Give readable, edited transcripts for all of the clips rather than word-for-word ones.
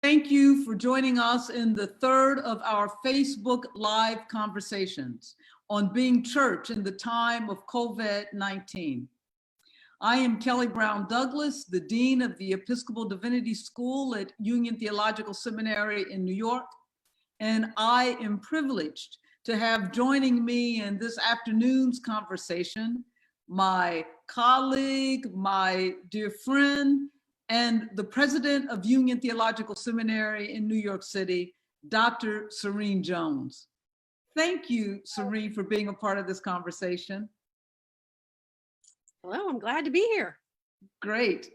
Thank you for joining us in the third of our Facebook Live conversations on being church in the time of COVID-19. I am Kelly Brown Douglas, the Dean of the Episcopal Divinity School at Union Theological Seminary in New York, and I am privileged to have joining me in this afternoon's conversation my colleague, my dear friend, and the president of Union Theological Seminary in New York City, Dr. Serene Jones. Thank you, Serene, for being a part of this conversation. Hello, I'm glad to be here. Great.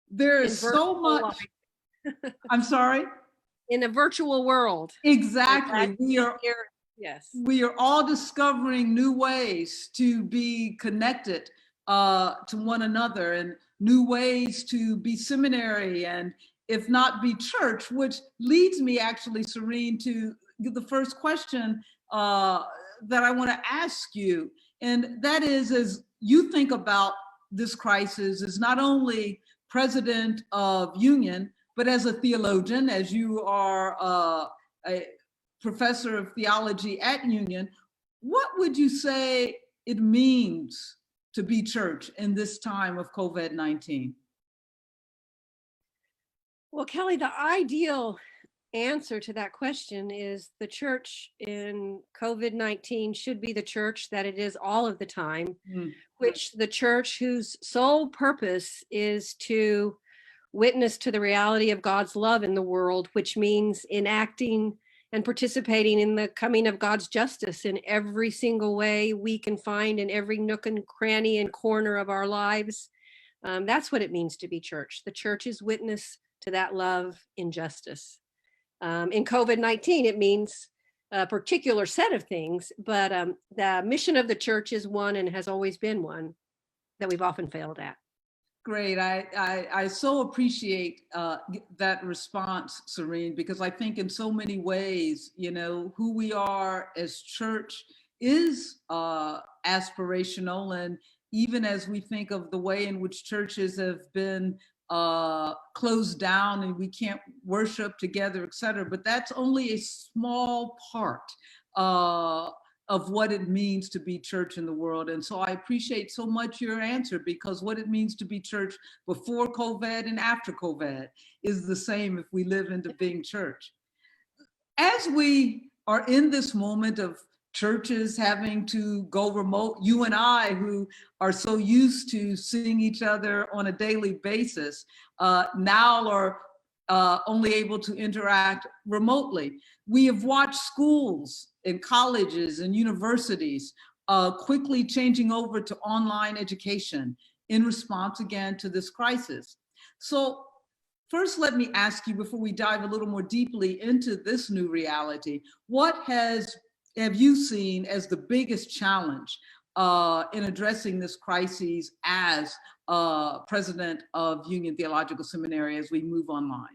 There is so much. I'm sorry? In a virtual world. Exactly. We are here. Yes. We are all discovering new ways to be connected to one another and new ways to be seminary and if not be church, which leads me actually, Serene, to the first question that I want to ask you. And that is, as you think about this crisis as not only president of Union, but as a theologian, as you are a professor of theology at Union, what would you say it means to be church in this time of COVID-19? Well, Kelly, the ideal answer to that question is the church in COVID-19 should be the church that it is all of the time, which the church whose sole purpose is to witness to the reality of God's love in the world, which means enacting and participating in the coming of God's justice in every single way we can find in every nook and cranny and corner of our lives. That's what it means to be church. The church's witness to that love in justice. In COVID-19, it means a particular set of things, but the mission of the church is one and has always been one that we've often failed at. Great. I so appreciate that response, Serene, because I think in so many ways, you know, who we are as church is aspirational. And even as we think of the way in which churches have been closed down and we can't worship together, et cetera, but that's only a small part of what it means to be church in the world. And so I appreciate so much your answer, because what it means to be church before COVID and after COVID is the same if we live into being church. As we are in this moment of churches having to go remote, you and I, who are so used to seeing each other on a daily basis, now are only able to interact remotely. We have watched schools and colleges and universities quickly changing over to online education in response again to this crisis. So first, let me ask you, before we dive a little more deeply into this new reality, what have you seen as the biggest challenge in addressing this crisis as president of Union Theological Seminary as we move online?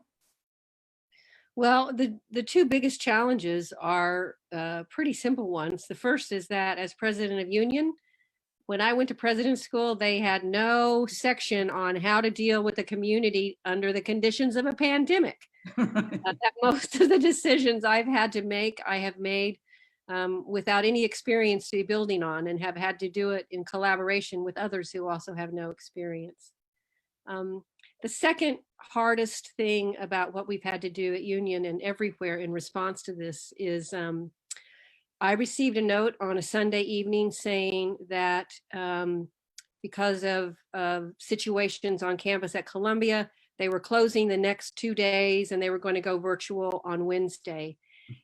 Well, the two biggest challenges are pretty simple ones. The first is that as president of Union, when I went to president school, they had no section on how to deal with the community under the conditions of a pandemic. That most of the decisions I've had to make, I have made without any experience to be building on, and have had to do it in collaboration with others who also have no experience. The second hardest thing about what we've had to do at Union and everywhere in response to this is I received a note on a Sunday evening saying that because of situations on campus at Columbia, they were closing the next 2 days and they were going to go virtual on Wednesday.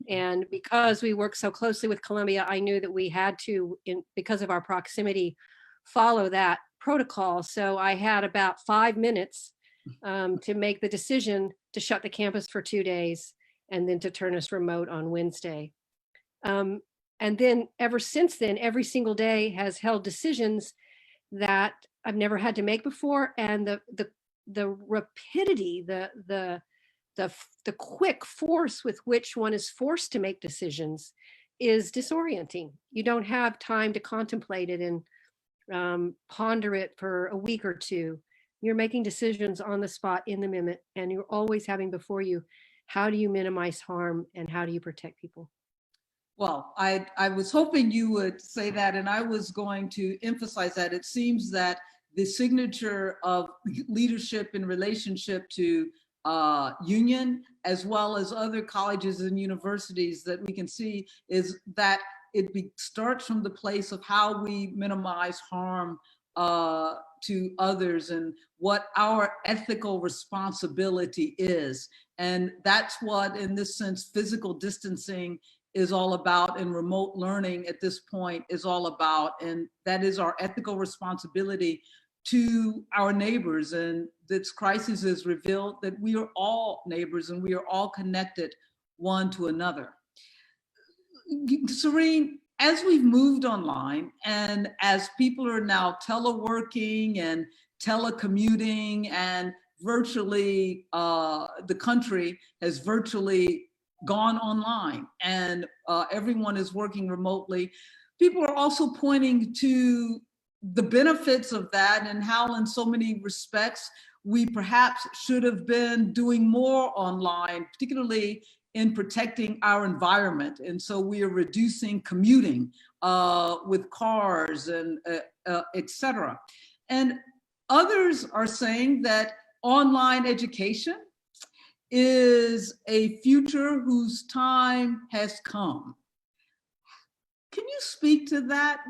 And because we work so closely with Columbia, I knew that we had to, because of our proximity, follow that protocol. So I had about 5 minutes to make the decision to shut the campus for 2 days and then to turn us remote on Wednesday. And then ever since then, every single day has held decisions that I've never had to make before. And the rapidity, the quick force with which one is forced to make decisions is disorienting. You don't have time to contemplate it and ponder it for a week or two. You're making decisions on the spot in the minute, and you're always having before you how do you minimize harm, and how do you protect people? Well, I was hoping you would say that, and I was going to emphasize that. It seems that the signature of leadership in relationship to union, as well as other colleges and universities that we can see, is that starts from the place of how we minimize harm to others and what our ethical responsibility is. And that's what, in this sense, physical distancing is all about, and remote learning at this point is all about. And that is our ethical responsibility to our neighbors. And this crisis has revealed that we are all neighbors and we are all connected one to another. Serene, as we've moved online and as people are now teleworking and telecommuting, and virtually the country has virtually gone online, and everyone is working remotely, people are also pointing to the benefits of that and how in so many respects we perhaps should have been doing more online, particularly in protecting our environment. And so we are reducing commuting with cars and et cetera. And others are saying that online education is a future whose time has come. Can you speak to that?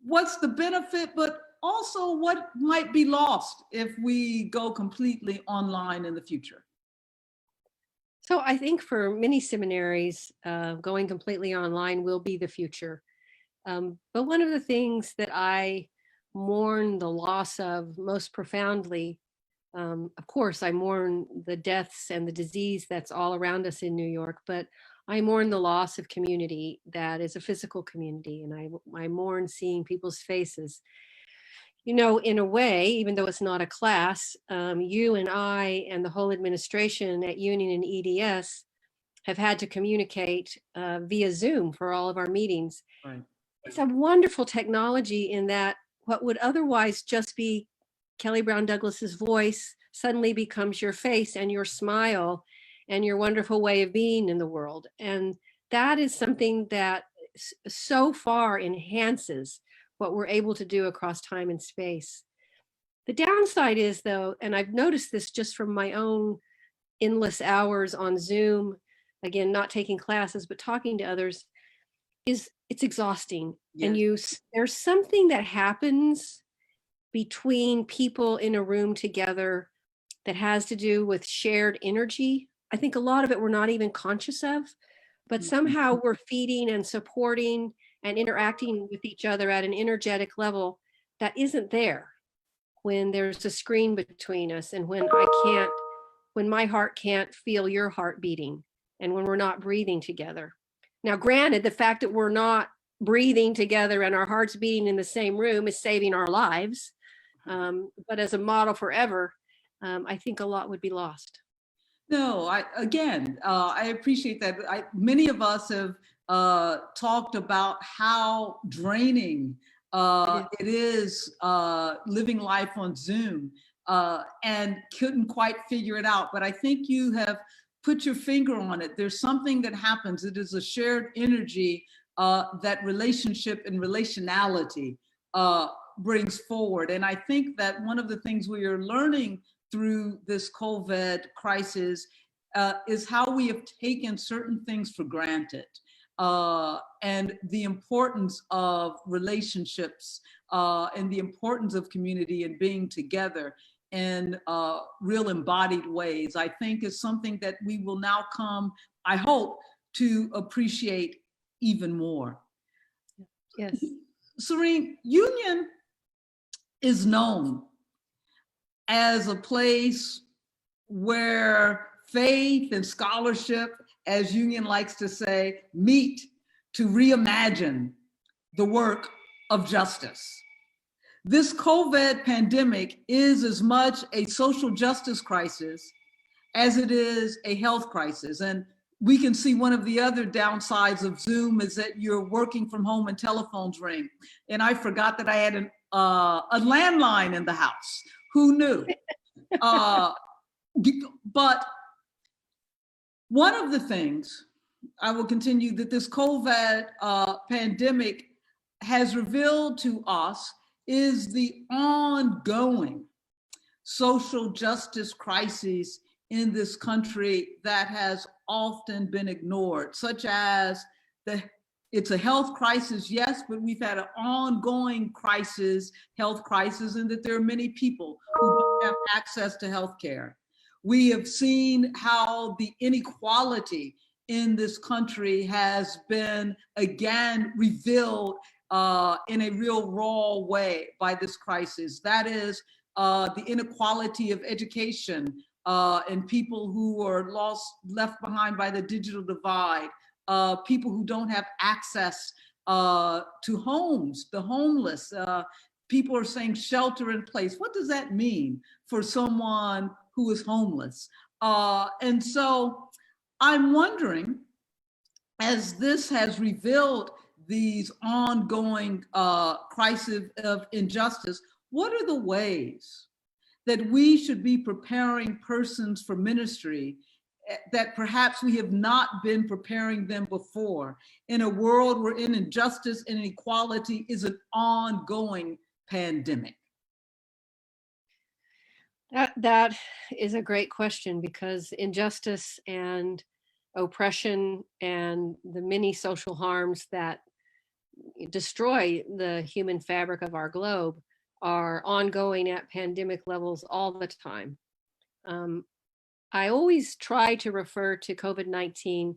What's the benefit, but also what might be lost if we go completely online in the future? So I think for many seminaries, going completely online will be the future. But one of the things that I mourn the loss of most profoundly, of course, I mourn the deaths and the disease that's all around us in New York, but I mourn the loss of community that is a physical community. And I mourn seeing people's faces. You know, in a way, even though it's not a class, you and I and the whole administration at Union and EDS have had to communicate via Zoom for all of our meetings. Right. It's a wonderful technology in that what would otherwise just be Kelly Brown Douglas's voice suddenly becomes your face and your smile and your wonderful way of being in the world. And that is something that so far enhances what we're able to do across time and space. The downside is, though, and I've noticed this just from my own endless hours on Zoom, again, not taking classes, but talking to others, is it's exhausting. Yes. And there's something that happens between people in a room together that has to do with shared energy. I think a lot of it we're not even conscious of, but somehow we're feeding and supporting and interacting with each other at an energetic level that isn't there when there's a screen between us, and when my heart can't feel your heart beating, and when we're not breathing together. Now, granted, the fact that we're not breathing together and our hearts beating in the same room is saving our lives. But as a model forever, I think a lot would be lost. No, I appreciate that. Many of us have talked about how draining it is living life on Zoom, and couldn't quite figure it out. But I think you have put your finger on it. There's something that happens. It is a shared energy that relationship and relationality brings forward. And I think that one of the things we are learning through this COVID crisis is how we have taken certain things for granted, and the importance of relationships and the importance of community and being together in real embodied ways, I think is something that we will now come, I hope, to appreciate even more. Yes. Serene, Union is known as a place where faith and scholarship, as Union likes to say, meet to reimagine the work of justice. This COVID pandemic is as much a social justice crisis as it is a health crisis. And we can see one of the other downsides of Zoom is that you're working from home and telephones ring. And I forgot that I had a landline in the house. Who knew? But one of the things I will continue that this COVID pandemic has revealed to us is the ongoing social justice crises in this country that has often been ignored, such as it's a health crisis, yes, but we've had an ongoing health crisis, and that there are many people who don't have access to health care. We have seen how the inequality in this country has been again revealed in a real raw way by this crisis. That is the inequality of education and people who are left behind by the digital divide, people who don't have access to homes, the homeless. People are saying shelter in place. What does that mean for someone who is homeless? And so I'm wondering, as this has revealed these ongoing crises of injustice, what are the ways that we should be preparing persons for ministry that perhaps we have not been preparing them before, in a world where injustice and inequality is an ongoing pandemic? That is a great question, because injustice and oppression and the many social harms that destroy the human fabric of our globe are ongoing at pandemic levels all the time. I always try to refer to COVID-19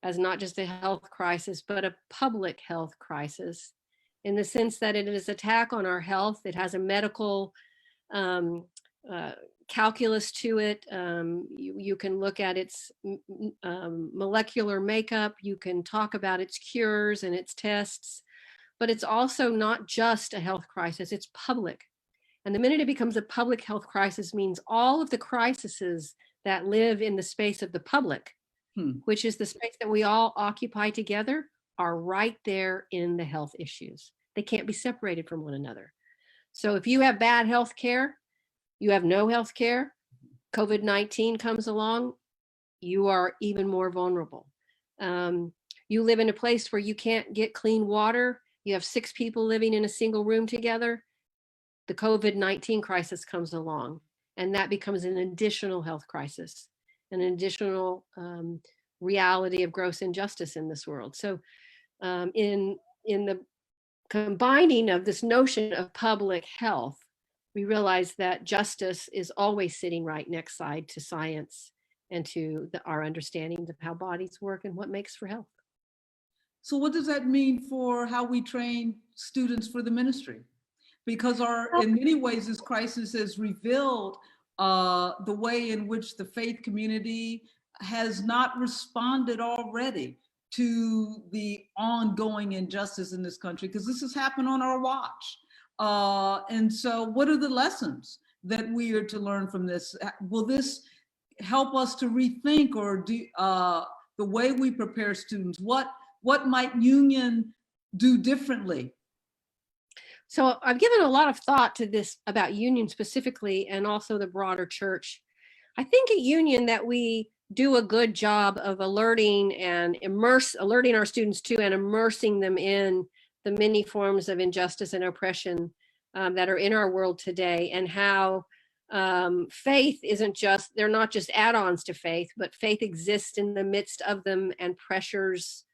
as not just a health crisis, but a public health crisis, in the sense that it is an attack on our health. It has a medical calculus to it. You can look at its molecular makeup. You can talk about its cures and its tests, but it's also not just a health crisis, it's public. And the minute it becomes a public health crisis means all of the crises that live in the space of the public, which is the space that we all occupy together, are right there in the health issues. They can't be separated from one another. So if you have bad health care, you have no health care, COVID-19 comes along, you are even more vulnerable. You live in a place where you can't get clean water, you have 6 people living in a single room together, the COVID-19 crisis comes along, and that becomes an additional health crisis, an additional reality of gross injustice in this world. So in the combining of this notion of public health, we realize that justice is always sitting right next side to science and to our understanding of how bodies work and what makes for health. So what does that mean for how we train students for the ministry? Because in many ways, this crisis has revealed the way in which the faith community has not responded already to the ongoing injustice in this country, because this has happened on our watch. And so what are the lessons that we are to learn from this? Will this help us to rethink or do the way we prepare students? What might Union do differently? So I've given a lot of thought to this about Union specifically, and also the broader church. I think at Union that we do a good job of alerting our students to and immersing them in the many forms of injustice and oppression that are in our world today, and how faith they're not just add-ons to faith, but faith exists in the midst of them and pressures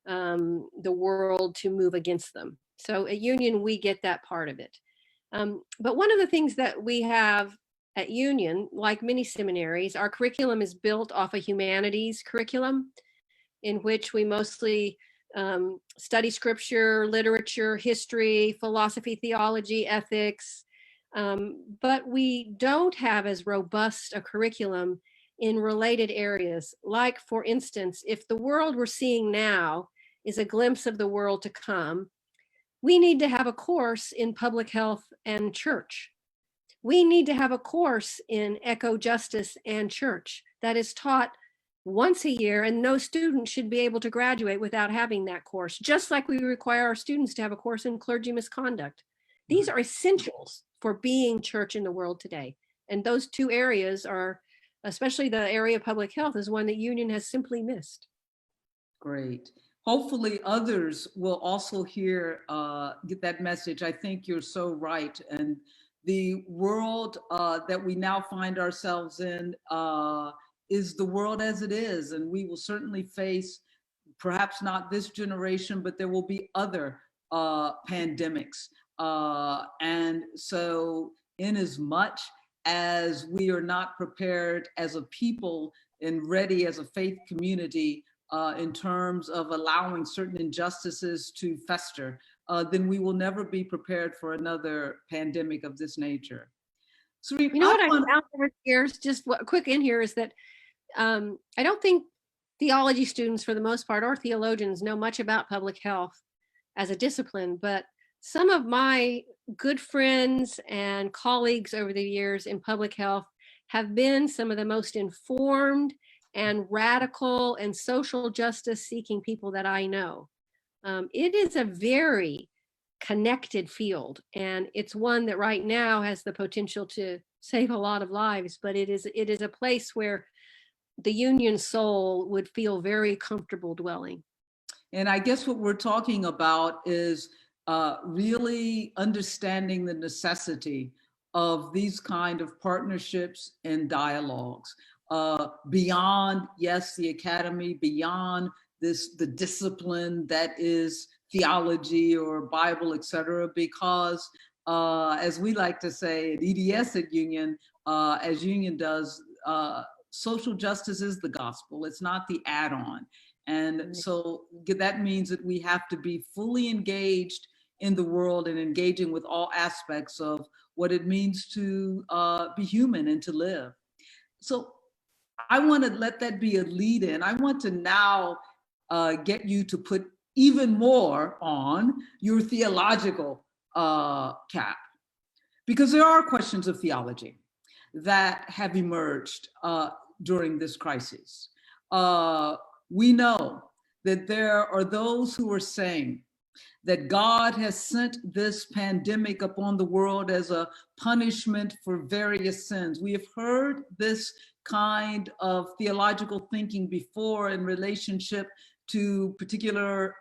the world to move against them. So at Union, we get that part of it. But one of the things that we have at Union, like many seminaries, our curriculum is built off a humanities curriculum, in which we mostly study scripture, literature, history, philosophy, theology, ethics, but we don't have as robust a curriculum in related areas. Like, for instance, if the world we're seeing now is a glimpse of the world to come, we need to have a course in public health and church. We need to have a course in eco-justice and church that is taught once a year, and no student should be able to graduate without having that course, just like we require our students to have a course in clergy misconduct. These are essentials for being church in the world today. And those two areas are especially the area of public health, is one that Union has simply missed. Great. Hopefully others will also hear, get that message. I think you're so right. And the world that we now find ourselves in is the world as it is. And we will certainly face, perhaps not this generation, but there will be other pandemics. And so in as much as we are not prepared as a people and ready as a faith community in terms of allowing certain injustices to fester, then we will never be prepared for another pandemic of this nature. Serene, you know what I found over the years, just quick in here, is that I don't think theology students, for the most part, or theologians, know much about public health as a discipline, but some of my good friends and colleagues over the years in public health have been some of the most informed and radical and social justice seeking people that I know. It is a very connected field, and it's one that right now has the potential to save a lot of lives, but it is a place where the Union soul would feel very comfortable dwelling. And I guess what we're talking about is really understanding the necessity of these kind of partnerships and dialogues. Beyond, yes, the academy, beyond the discipline that is theology or Bible, et cetera, because as we like to say at EDS at Union, as Union does, social justice is the gospel. It's not the add-on. And so that means that we have to be fully engaged in the world and engaging with all aspects of what it means to be human and to live. So I want to let that be a lead in. I want to now get you to put even more on your theological cap, because there are questions of theology that have emerged during this crisis. We know that there are those who are saying that God has sent this pandemic upon the world as a punishment for various sins. We have heard this kind of theological thinking before in relationship to particular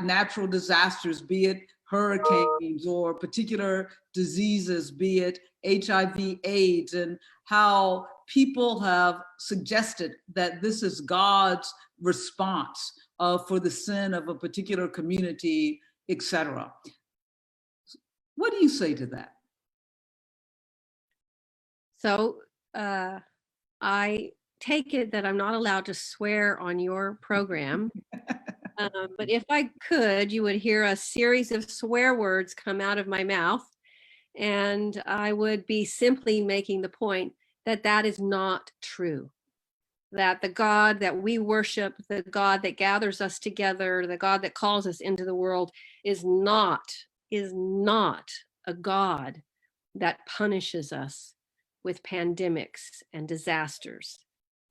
natural disasters, be it hurricanes or particular diseases, be it HIV, AIDS, and how people have suggested that this is God's response for the sin of a particular community, etc. What do you say to that? So I take it that I'm not allowed to swear on your program. But if I could, you would hear a series of swear words come out of my mouth, and I would be simply making the point that that is not true. That the God that we worship, the God that gathers us together, the God that calls us into the world is not a God that punishes us with pandemics and disasters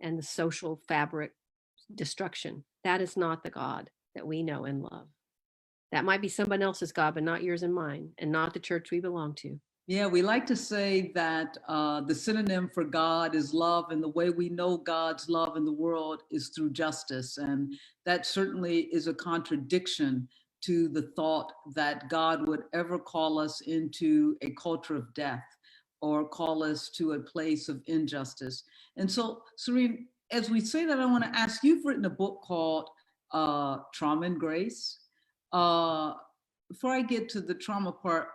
and the social fabric destruction. That is not the God that we know and love. That might be someone else's God, but not yours and mine, and not the church we belong to. Yeah, we like to say that the synonym for God is love, and the way we know God's love in the world is through justice. And that certainly is a contradiction to the thought that God would ever call us into a culture of death or call us to a place of injustice. And so, Serene, as we say that, I want to ask, you've written a book called Trauma and Grace. Before I get to the trauma part,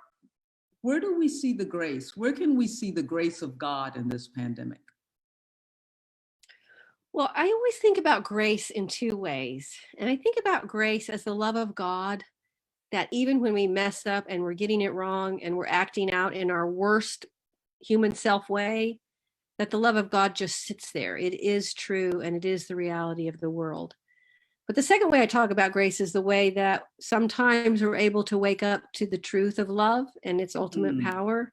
where do we see the grace? Where can we see the grace of God in this pandemic? Well, I always think about grace in two ways. And I think about grace as the love of God, that even when we mess up and we're getting it wrong and we're acting out in our worst human self way, that the love of God just sits there. It is true, and it is the reality of the world. But the second way I talk about grace is the way that sometimes we're able to wake up to the truth of love and its ultimate power.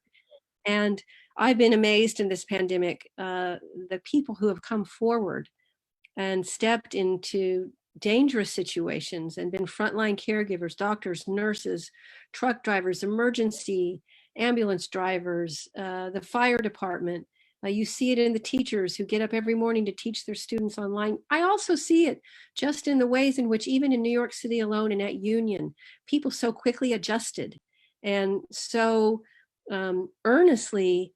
And I've been amazed in this pandemic, the people who have come forward and stepped into dangerous situations and been frontline caregivers, doctors, nurses, truck drivers, emergency ambulance drivers, the fire department, You see it in the teachers who get up every morning to teach their students online. I also see it just in the ways in which, even in New York City alone and at Union, people so quickly adjusted and so earnestly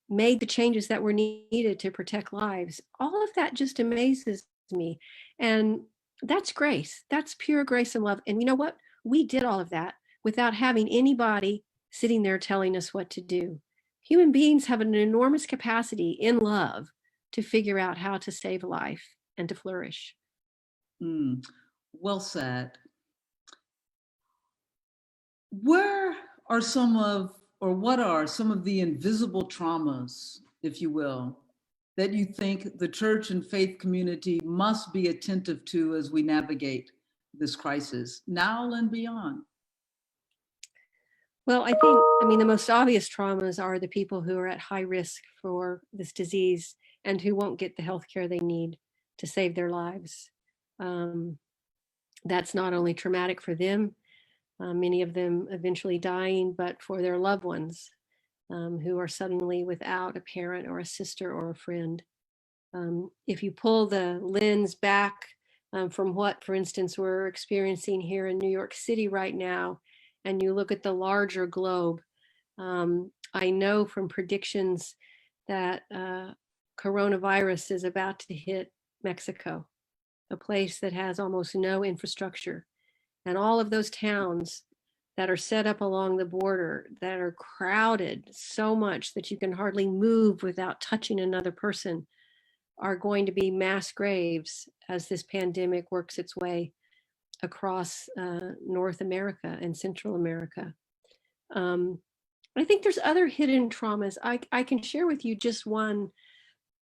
made the changes that were needed to protect lives. All of that just amazes me. And that's grace. That's pure grace and love. And you know what? We did all of that without having anybody sitting there telling us what to do. Human beings have an enormous capacity in love to figure out how to save life and to flourish. Well said. Where are some of, or what are some of the invisible traumas, if you will, that you think the church and faith community must be attentive to as we navigate this crisis now and beyond? Well, I mean, the most obvious traumas are the people who are at high risk for this disease and who won't get the health care they need to save their lives. That's not only traumatic for them, many of them eventually dying, but for their loved ones who are suddenly without a parent or a sister or a friend. If you pull the lens back from what, for instance, we're experiencing here in New York City right now, and you look at the larger globe, I know from predictions that coronavirus is about to hit Mexico, a place that has almost no infrastructure. And all of those towns that are set up along the border that are crowded so much that you can hardly move without touching another person are going to be mass graves as this pandemic works its way across North America and Central America. I think there's other hidden traumas. I can share with you just one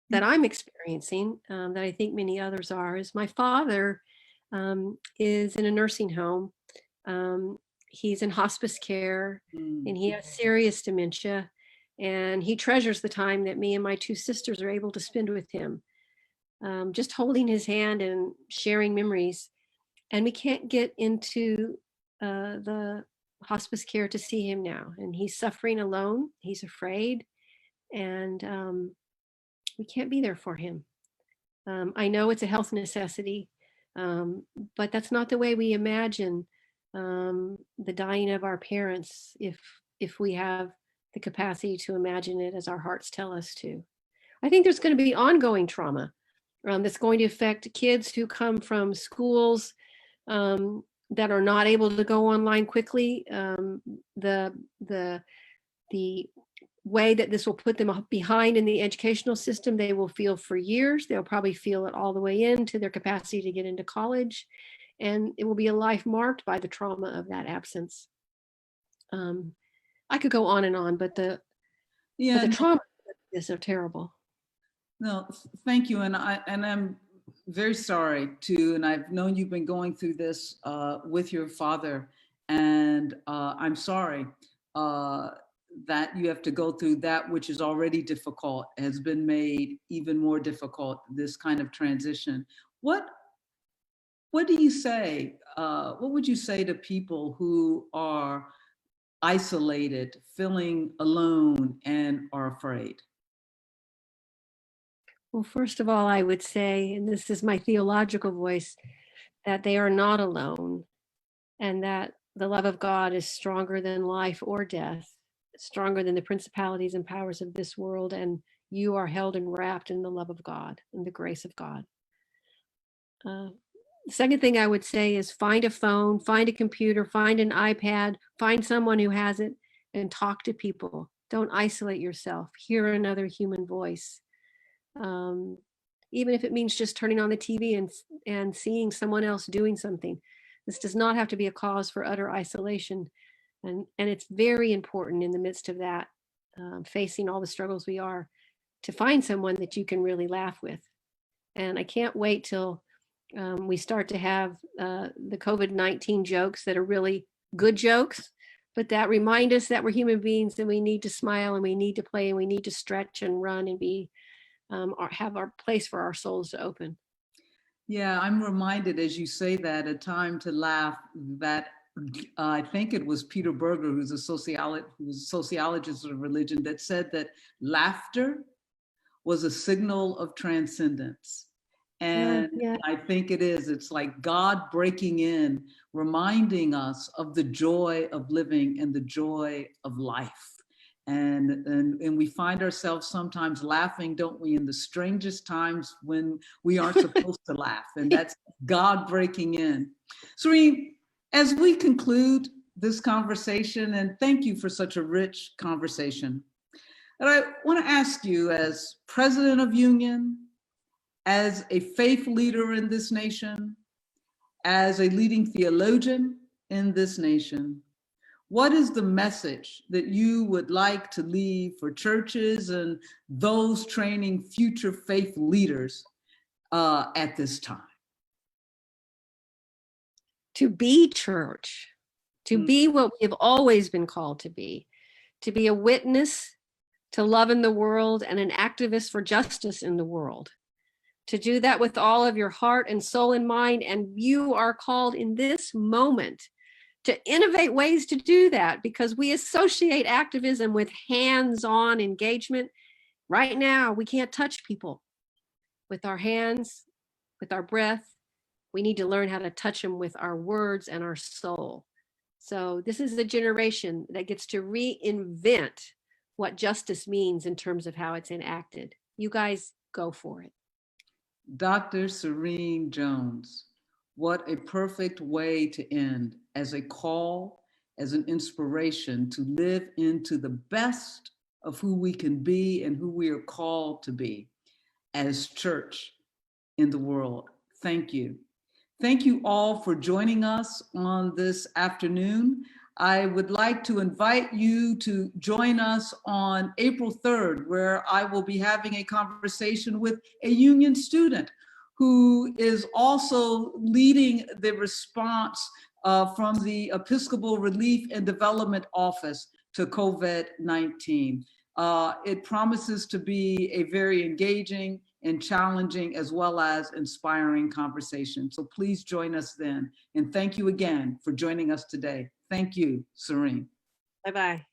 that I'm experiencing that I think many others are, is my father is in a nursing home. He's in hospice care and he has serious dementia, and he treasures the time that me and my two sisters are able to spend with him, just holding his hand and sharing memories. And we can't get into the hospice care to see him now. And he's suffering alone. He's afraid. And we can't be there for him. I know it's a health necessity, but that's not the way we imagine the dying of our parents if we have the capacity to imagine it as our hearts tell us to. I think there's going to be ongoing trauma that's going to affect kids who come from schools that are not able to go online quickly. The way that this will put them behind in the educational system, they will feel for years. They'll probably feel it all the way into their capacity to get into college. And it will be a life marked by the trauma of that absence. I could go on, but the trauma is terrible. No, thank you. And I'm very sorry too. And I've known you've been going through this with your father. And I'm sorry that you have to go through that, which is already difficult, has been made even more difficult, this kind of transition. What do you say? What would you say to people who are isolated, feeling alone, and are afraid? Well, first of all, I would say, and this is my theological voice, that they are not alone, and that the love of God is stronger than life or death, stronger than the principalities and powers of this world, and you are held and wrapped in the love of God and the grace of God. The second thing I would say is find a phone, find a computer, find an iPad, find someone who has it, and talk to people. Don't isolate yourself. Hear another human voice. Even if it means just turning on the TV and seeing someone else doing something. This does not have to be a cause for utter isolation. And it's very important in the midst of that, facing all the struggles we are, to find someone that you can really laugh with. And I can't wait till we start to have the COVID-19 jokes that are really good jokes, but that remind us that we're human beings and we need to smile and we need to play and we need to stretch and run and be have our place for our souls to open. Yeah, I'm reminded as you say that, a time to laugh, that I think it was Peter Berger, who's a sociologist of religion, that said that laughter was a signal of transcendence. And Yeah. I think it is. It's like God breaking in, reminding us of the joy of living and the joy of life. And we find ourselves sometimes laughing, don't we, in the strangest times when we aren't supposed to laugh. And that's God breaking in. Serene, as we conclude this conversation, and thank you for such a rich conversation, and I want to ask you, as president of Union, as a faith leader in this nation, as a leading theologian in this nation, what is the message that you would like to leave for churches and those training future faith leaders at this time? To be church, to be what we have always been called to be a witness, to love in the world, and an activist for justice in the world. To do that with all of your heart and soul and mind. And you are called in this moment to innovate ways to do that, because we associate activism with hands-on engagement. Right now, we can't touch people with our hands, with our breath. We need to learn how to touch them with our words and our soul. So this is a generation that gets to reinvent what justice means in terms of how it's enacted. You guys go for it. Dr. Serene Jones, what a perfect way to end, as a call, as an inspiration to live into the best of who we can be and who we are called to be as church in the world. Thank you. Thank you all for joining us on this afternoon. I would like to invite you to join us on April 3rd, where I will be having a conversation with a Union student who is also leading the response from the Episcopal Relief and Development Office to COVID-19. It promises to be a very engaging and challenging as well as inspiring conversation. So please join us then. And thank you again for joining us today. Thank you, Serene. Bye-bye.